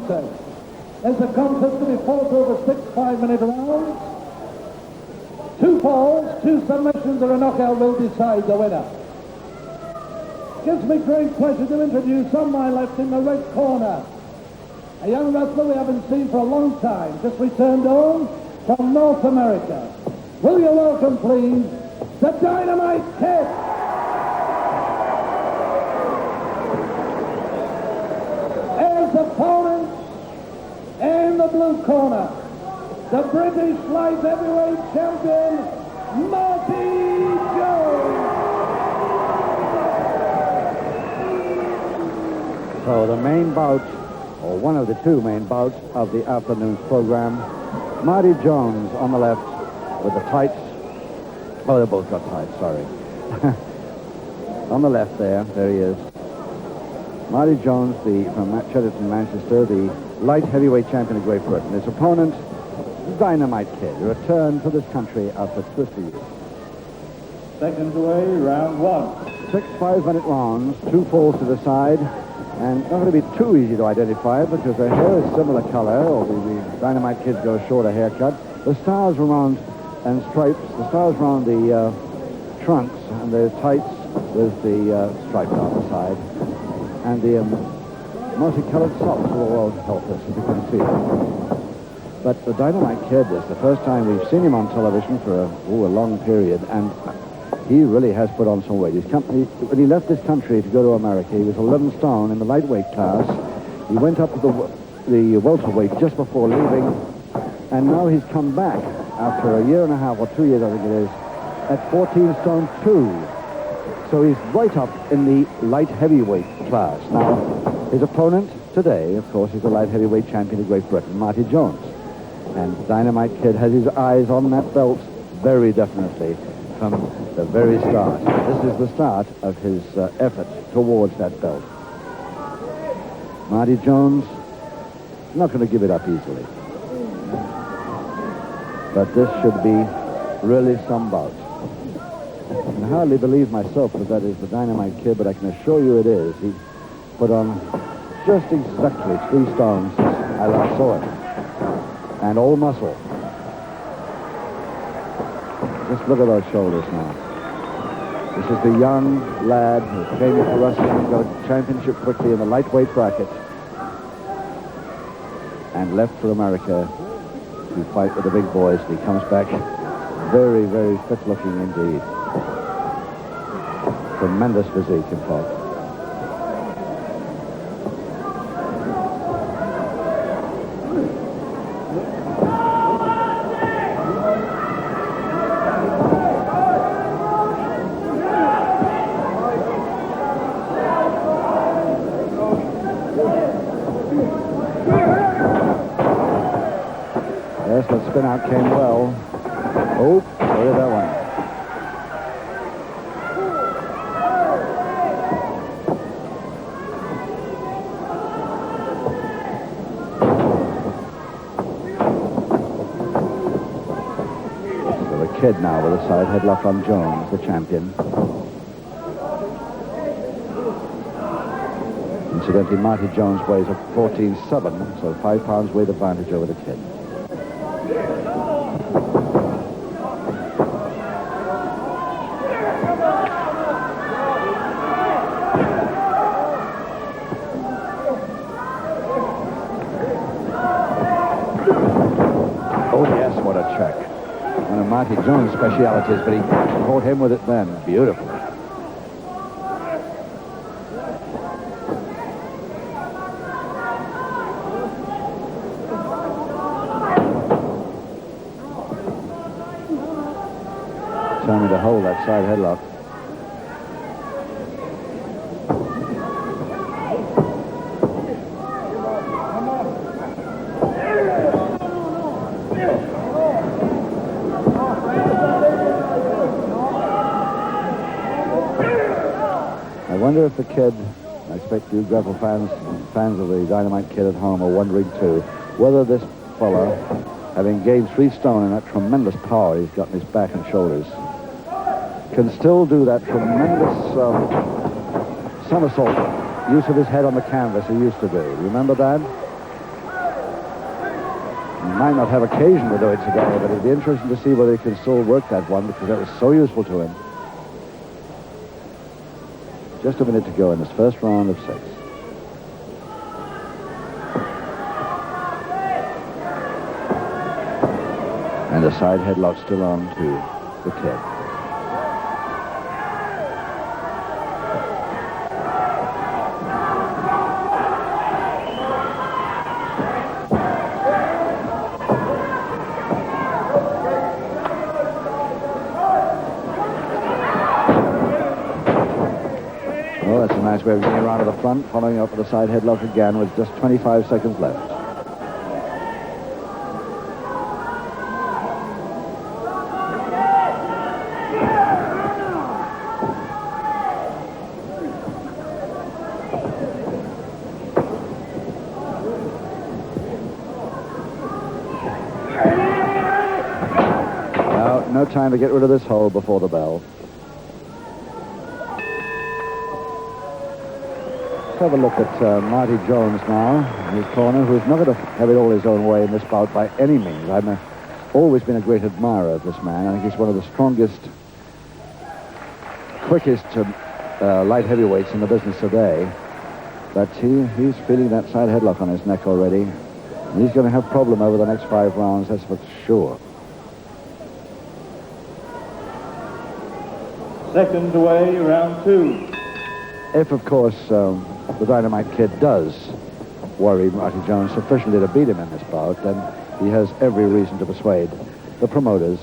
contest. It's a contest to be fought over 6 5-minute rounds. 2 falls, 2 submissions, or a knockout will decide the winner. Gives me great pleasure to introduce on my left in the red corner a young wrestler we haven't seen for a long time, just returned home from North America. Will you welcome, please, the Dynamite Kid? As opponent in the blue corner, the British light heavyweight champion, Marty Jones. So the main bout, or one of the 2 main bouts of the afternoon's program, Marty Jones on the left with the tights. Oh, they both got tights, sorry. On the left there he is. Marty Jones, from Cheddarton, Manchester, the light heavyweight champion of Great Britain. His opponent, the Dynamite Kid, who returned to this country after 50 years. Seconds away, round 1. 6 5-minute rounds, 2 falls to the side. And not going to be too easy to identify because their hair is similar color, or the Dynamite Kids go a shorter haircut. The stars around and stripes, the stars around the trunks and the tights with the stripes on the side. And the multicolored socks will all help us, if you can see it. But the Dynamite Kid is the first time we've seen him on television for a long period, and he really has put on some weight. When he left this country to go to America, he was 11 stone in the lightweight class. He went up to the welterweight just before leaving, and now he's come back after a year and a half, or 2 years, I think it is, at 14 stone 2. So he's right up in the light heavyweight class. Now, his opponent today, of course, is the light heavyweight champion of Great Britain, Marty Jones. And Dynamite Kid has his eyes on that belt very definitely from the very start. This is the start of his effort towards that belt. Marty Jones not going to give it up easily. But this should be really some bout. I can hardly believe myself that is the Dynamite Kid, but I can assure you it is. He put on just exactly 3 stones since I last saw him. And all muscle. Just look at those shoulders now. This is the young lad who came into wrestling and got a championship quickly in the lightweight bracket and left for America to fight with the big boys. And he comes back very, very fit looking indeed. Tremendous physique, in fact. Yes, that spin out came well. Oh, where did that one? So the Kid now with a side headlock on Jones, the champion. Incidentally, Marty Jones weighs a 14.7, so 5 pounds weight advantage over the Kid. Oh, yes, what a check. One of Marty Jones' specialities, but he caught him with it then. Beautiful. Determined to hold that side headlock. I wonder if the Kid, I expect you Grapple fans of the Dynamite Kid at home are wondering too, whether this fella, having gained 3 stone and that tremendous power he's got in his back and shoulders, can still do that tremendous somersault use of his head on the canvas he used to do. Remember that? He might not have occasion to do it today, but it'd be interesting to see whether he can still work that one, because that was so useful to him. Just a minute to go in this first round of 6. And the side headlock still on to the Kid. Oh, that's a nice way of getting around to the front, following up with the side headlock again with just 25 seconds left. No time to get rid of this hole before the bell. Let's have a look at Marty Jones now in his corner, who's not going to have it all his own way in this bout by any means. I've always been a great admirer of this man. I think he's one of the strongest, quickest light heavyweights in the business today. But he's feeling that side headlock on his neck already. And he's going to have a problem over the next 5 rounds, that's for sure. Seconds away, round 2. If, of course, the Dynamite Kid does worry Marty Jones sufficiently to beat him in this bout, then he has every reason to persuade the promoters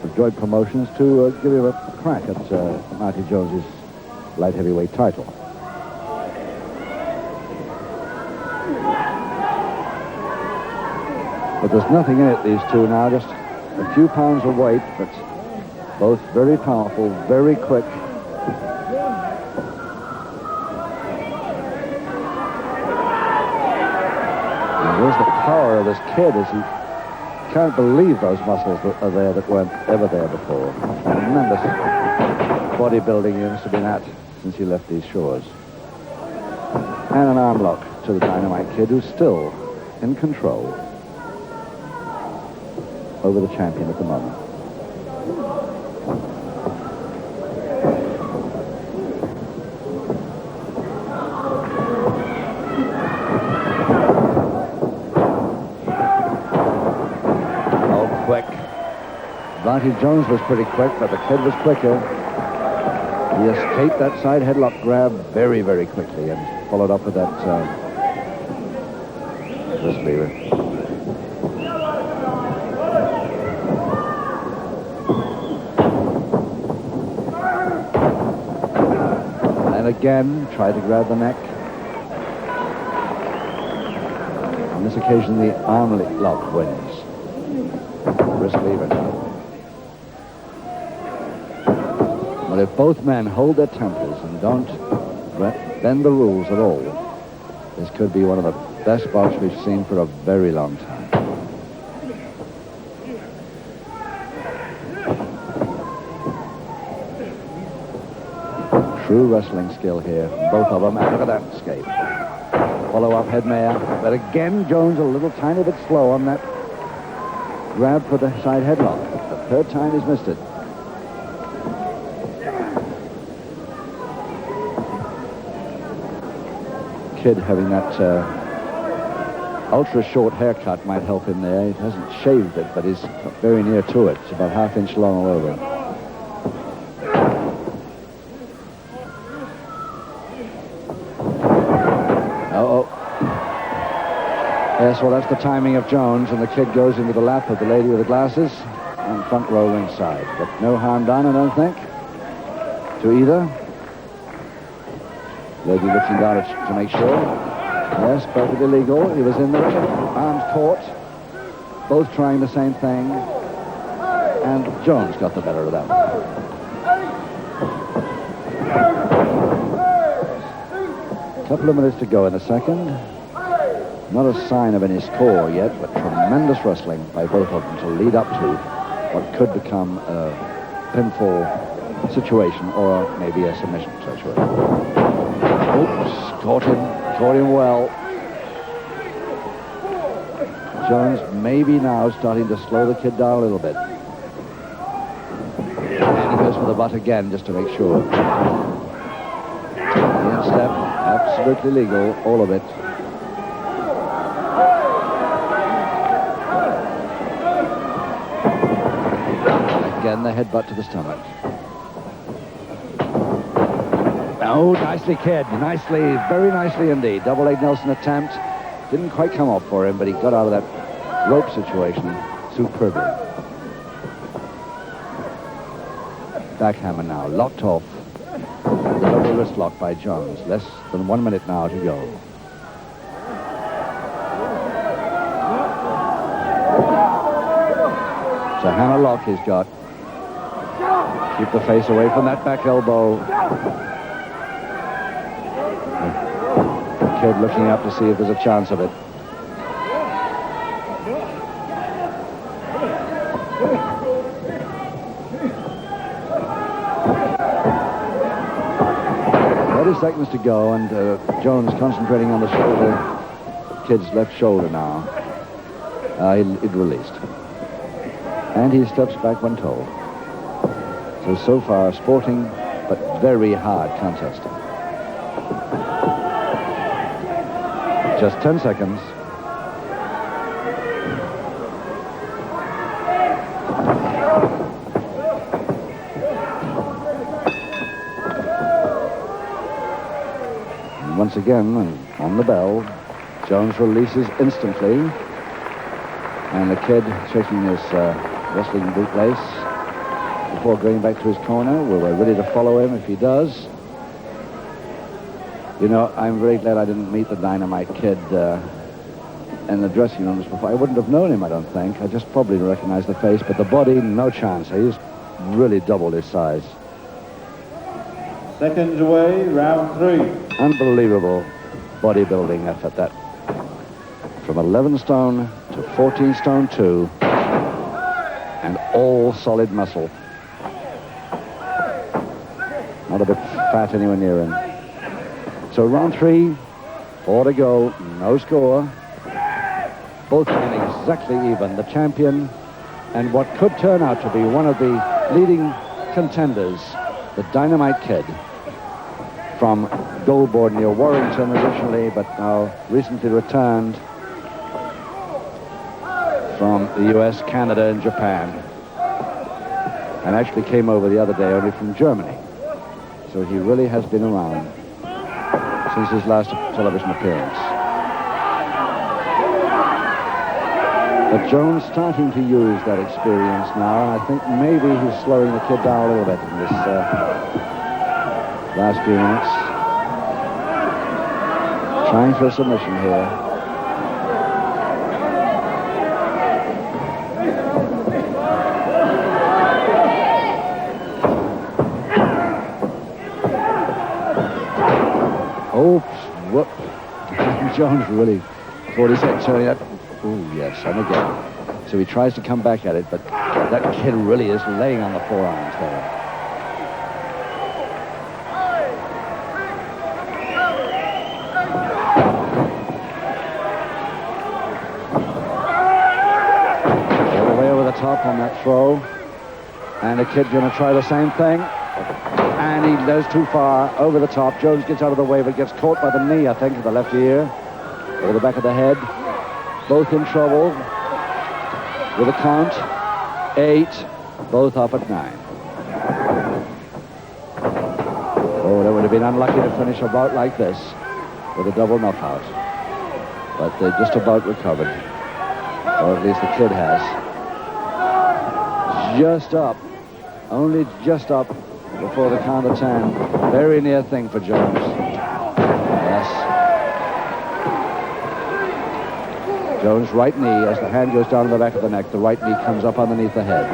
of Joint Promotions to give him a crack at Marty Jones's light heavyweight title. But there's nothing in it, these two now, just a few pounds of weight, but both very powerful, very quick. And there's the power of this Kid as he can't believe those muscles that are there that weren't ever there before. Tremendous bodybuilding he must have been at since he left these shores. And an arm lock to the Dynamite Kid, who's still in control over the champion at the moment. Marty Jones was pretty quick, but the Kid was quicker. He escaped that side headlock grab very, very quickly and followed up with that wrist lever. And again, tried to grab the neck. On this occasion, the arm lock wins. Wrist lever now. But if both men hold their tempers and don't bend the rules at all, this could be one of the best bouts we've seen for a very long time. True wrestling skill here from both of them. And look at that escape. Follow-up headmare. But again, Jones a little tiny bit slow on that grab for the side headlock. The third time he's missed it. Kid having that ultra short haircut might help him there. He hasn't shaved it, but he's very near to it. It's about ½ inch long all over. Uh-oh. Yes, well, that's the timing of Jones, and the Kid goes into the lap of the lady with the glasses on front row ringside. But no harm done, I don't think, to either. Lady looking down to make sure. Yes, perfectly legal. He was in the ring. Arms caught. Both trying the same thing. And Jones got the better of that one. A couple of minutes to go in the second. Not a sign of any score yet, but tremendous wrestling by both of them to lead up to what could become a pinfall situation or maybe a submission situation. Oops, caught him well. Jones maybe now starting to slow the kid down a little bit. And he goes for the butt again just to make sure. The instep, absolutely legal, all of it. Again, the headbutt to the stomach. Oh, nicely, kid. Nicely, very nicely indeed. Double leg Nelson attempt. Didn't quite come off for him, but he got out of that rope situation superbly. Backhammer now, locked off. The double wrist lock by Jones. Less than 1 minute now to go. So hammer lock he's got. Keep the face away from that back elbow. The kid looking up to see if there's a chance of it. Seconds to go, and Jones concentrating on the shoulder, kid's left shoulder now. It released. And he steps back when told. So far, sporting, but very hard contest. Just 10 seconds. Once again, on the bell, Jones releases instantly, and the kid checking his wrestling bootlace before going back to his corner. We're ready to follow him if he does. You know, I'm very glad I didn't meet the Dynamite Kid in the dressing rooms before. I wouldn't have known him, I don't think. I just probably recognized the face, but the body, no chance. He's really doubled his size. Seconds away, round 3. Unbelievable bodybuilding effort, that. From 11 stone to 14 stone 2, and all solid muscle. Not a bit fat anywhere near him. So round 3, 4 to go, no score. Both men exactly even. The champion and what could turn out to be one of the leading contenders, the Dynamite Kid, from Goulbourne near Warrington originally, but now recently returned from the US, Canada, and Japan, and actually came over the other day only from Germany. So he really has been around since his last television appearance. But Jones starting to use that experience now, and I think maybe he's slowing the kid down a little bit in this last few minutes. Trying for a submission here. Oops, whoop. Jones really thought he said turning up. Oh, yes, and again. So he tries to come back at it, but that kid really is laying on the forearms there. All the way over the top on that throw. And the kid going to try the same thing. And he goes too far over the top. Jones gets out of the way, but gets caught by the knee, I think, of the left ear. Or the back of the head. Both in trouble with a count. 8, both up at 9. Oh, they would have been unlucky to finish a bout like this with a double knockout. But they just about recovered. Or at least the kid has. Just up. Only just up before the count of 10. Very near thing for Jones. Yes. Jones' right knee, as the hand goes down to the back of the neck, the right knee comes up underneath the head.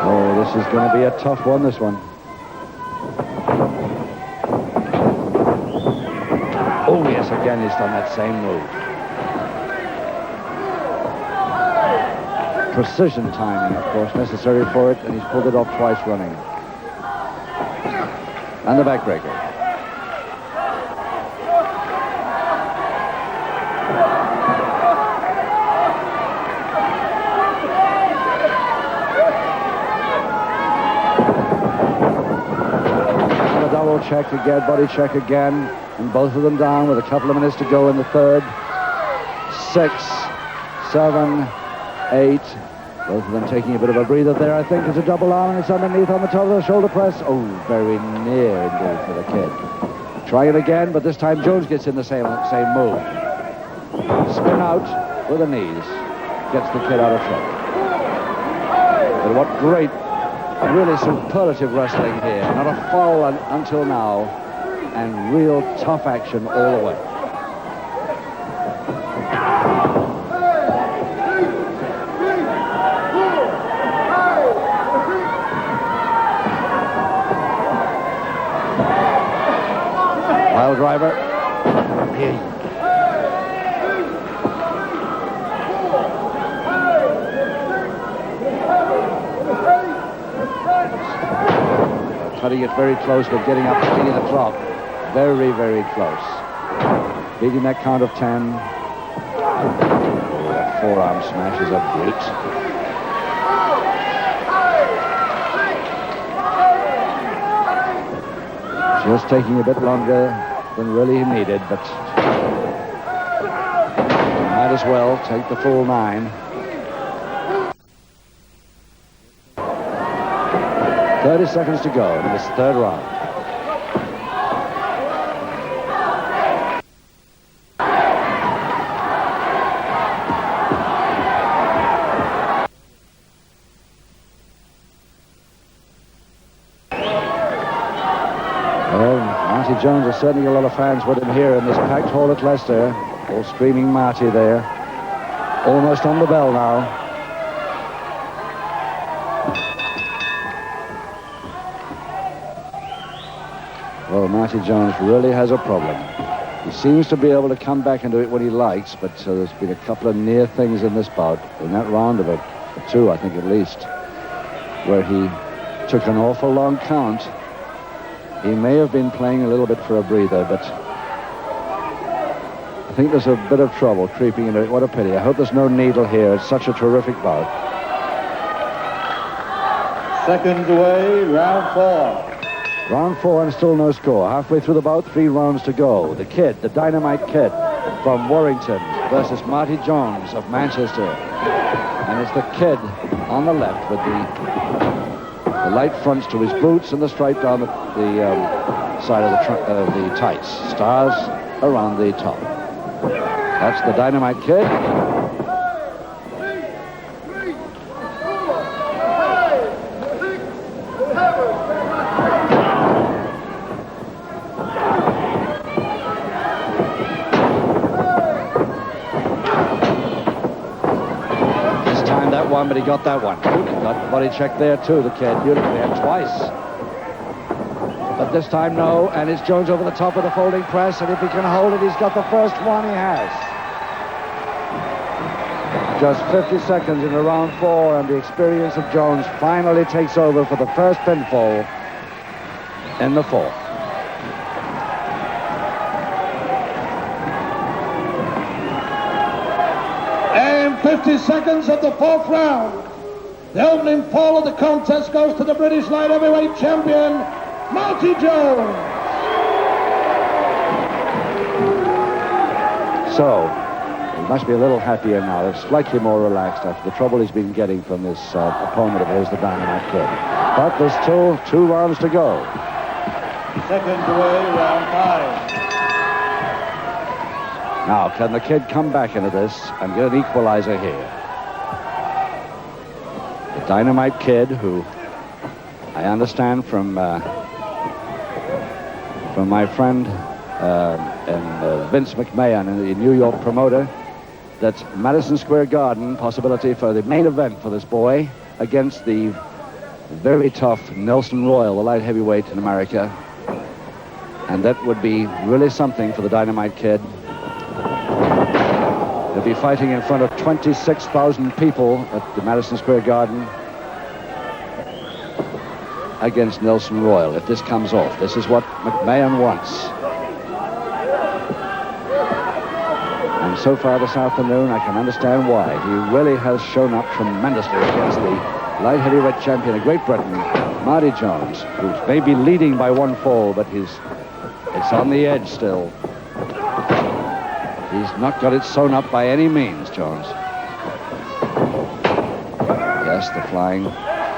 Oh, this is going to be a tough one, this one. Oh, yes, again, he's done that same move. Precision timing, of course, necessary for it, and he's pulled it off twice running. And the backbreaker. double check again, body check again, and both of them down with a couple of minutes to go in the third. 6, 7, 8. Both of them taking a bit of a breather there, I think. It's a double arm, and it's underneath on the top of the shoulder press. Oh, very near indeed for the kid. Try it again, but this time Jones gets in the same move. Spin out with the knees. Gets the kid out of trouble. But what great, really superlative wrestling here. Not a foul until now, and real tough action all the way. Pile driver. Here. Cutting it very close, but getting up, beating the clock. Very, very close. Beating that count of 10. That forearm smash is a brute. Just taking a bit longer than really needed, but might as well take the full 9. 30 seconds to go in this third round. Well, Marty Jones has certainly a lot of fans with him here in this packed hall at Leicester. All screaming Marty there. Almost on the bell now. Well, Marty Jones really has a problem. He seems to be able to come back and do it when he likes, but there's been a couple of near things in this bout, in that round of it, 2, I think at least, where he took an awful long count. He may have been playing a little bit for a breather, but I think there's a bit of trouble creeping into it. What a pity. I hope there's no needle here. It's such a terrific bout. Seconds away, round 4. Round 4 and still no score. Halfway through the bout, 3 rounds to go. The Kid, the Dynamite Kid from Warrington versus Marty Jones of Manchester. And it's the Kid on the left with the light fronts to his boots and the stripe down the side of the tights. Stars around the top. That's the Dynamite Kid. But he got that one. Got body check there too, the Kid. Beautifully, and twice. But this time no, and it's Jones over the top of the folding press, and if he can hold it, he's got the first one. He has. Just 50 seconds into round 4, and the experience of Jones finally takes over for the first pinfall in the 4th. 50 seconds of the 4th round. The opening fall of the contest goes to the British light heavyweight champion, Marty Jones. So, he must be a little happier now, slightly more relaxed after the trouble he's been getting from this opponent of his, the Dynamite Kid. But there's still 2 rounds to go. Seconds away, round 5. Now, can the Kid come back into this and get an equalizer here? The Dynamite Kid, who I understand from my friend Vince McMahon, the New York promoter, that Madison Square Garden possibility for the main event for this boy against the very tough Nelson Royal, the light heavyweight in America. And that would be really something for the Dynamite Kid. He'll be fighting in front of 26,000 people at the Madison Square Garden against Nelson Royal, if this comes off. This is what McMahon wants. And so far this afternoon, I can understand why. He really has shown up tremendously against the light heavyweight champion of Great Britain, Marty Jones, who's maybe leading by 1 fall, but it's on the edge still. He's not got it sewn up by any means, Jones. Yes, the flying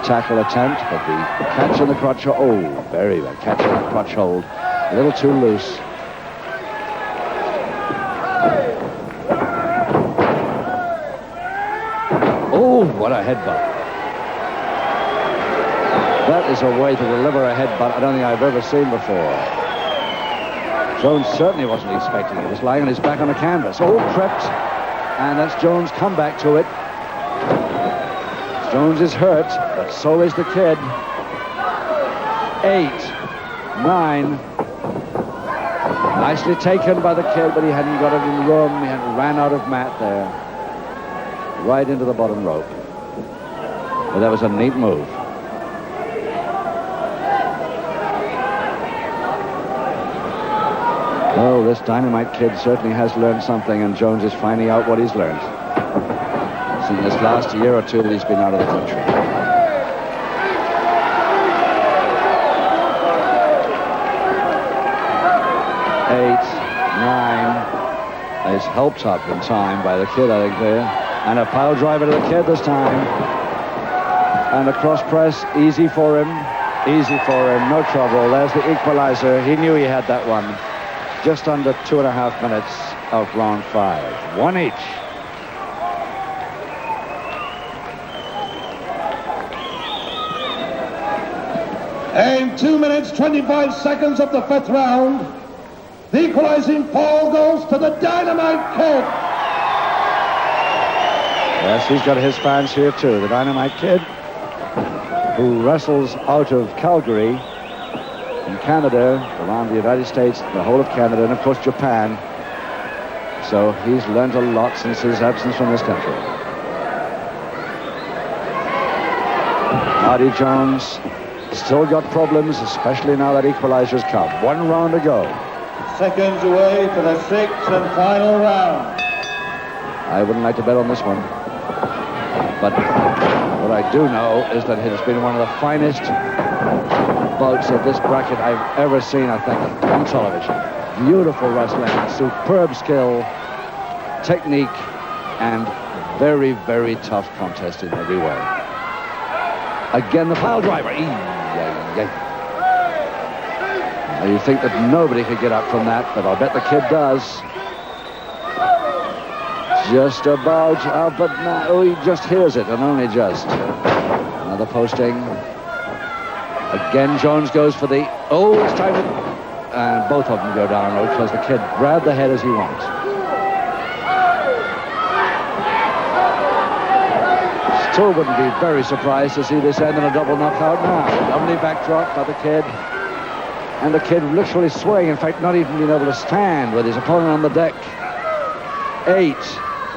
tackle attempt, but the catch in the crotch. Oh, very well. Catch in the crotch hold. A little too loose. Oh, what a headbutt. That is a way to deliver a headbutt I don't think I've ever seen before. Jones certainly wasn't expecting it. He's lying on his back on the canvas. Oh, tripped. And that's Jones' comeback to it. Jones is hurt, but so is the kid. 8, 9. Nicely taken by the kid, but he hadn't got it in room. He had ran out of mat there. Right into the bottom rope. But that was a neat move. Oh, this Dynamite Kid certainly has learned something, and Jones is finding out what he's learned. In this last year or two that he's been out of the country. 8, 9. He's helped up in time by the kid, I think, there. And a pile driver to the kid this time. And a cross press, easy for him. Easy for him, no trouble. There's the equalizer. He knew he had that one. Just under 2.5 minutes of round 5. 1 each. And 2 minutes, 25 seconds of the 5th round. The equalizing fall goes to the Dynamite Kid. Yes, he's got his fans here too. The Dynamite Kid, who wrestles out of Calgary in Canada, around the United States, the whole of Canada, and of course Japan. So he's learned a lot since his absence from this country. Marty Jones still got problems, especially now that equalizer's come. 1 round to go. Seconds away for the 6th and final round. I wouldn't like to bet on this one. But what I do know is that it has been one of the finest bouts of this bracket I've ever seen, I think, on television. Beautiful wrestling, superb skill, technique, and very, very tough contest in every way. Again, the pile driver. Now, you think that nobody could get up from that, but I'll bet the kid does. Just about, but no, oh, he just hears it, and only just. Another posting. Again, Jones goes for the, it's time to, and both of them go down, because the kid grabbed the head as he wants. Still wouldn't be very surprised to see this end in a double knockout now. Lovely backdrop by the kid. And the kid literally swaying, in fact, not even being able to stand with his opponent on the deck. 8,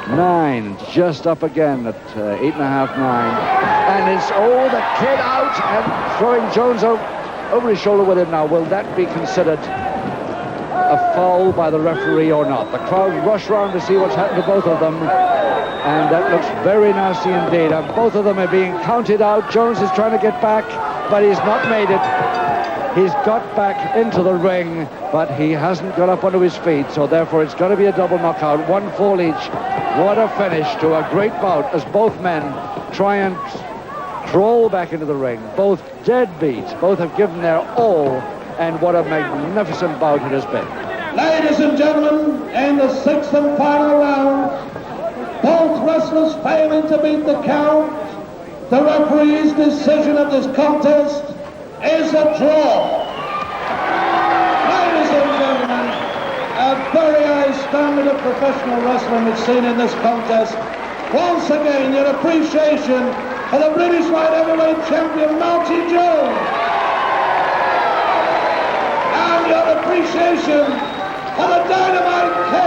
9, just up again at 8.5, 9. And it's, the kid out and throwing Jones over his shoulder with him now. Will that be considered a foul by the referee or not? The crowd rush round to see what's happened to both of them. And that looks very nasty indeed. And both of them are being counted out. Jones is trying to get back, but he's not made it. He's got back into the ring, but he hasn't got up onto his feet, so therefore it's got to be a double knockout, 1 fall each. What a finish to a great bout as both men try and crawl back into the ring. Both dead beat, both have given their all, and what a magnificent bout it has been. Ladies and gentlemen, in the 6th and final round, both wrestlers failing to beat the count. The referee's decision of this contest is a draw. Ladies and gentlemen, a very high standard of professional wrestling is seen in this contest. Once again, your appreciation for the British light heavyweight champion Marty Jones, and your appreciation for the Dynamite Kid.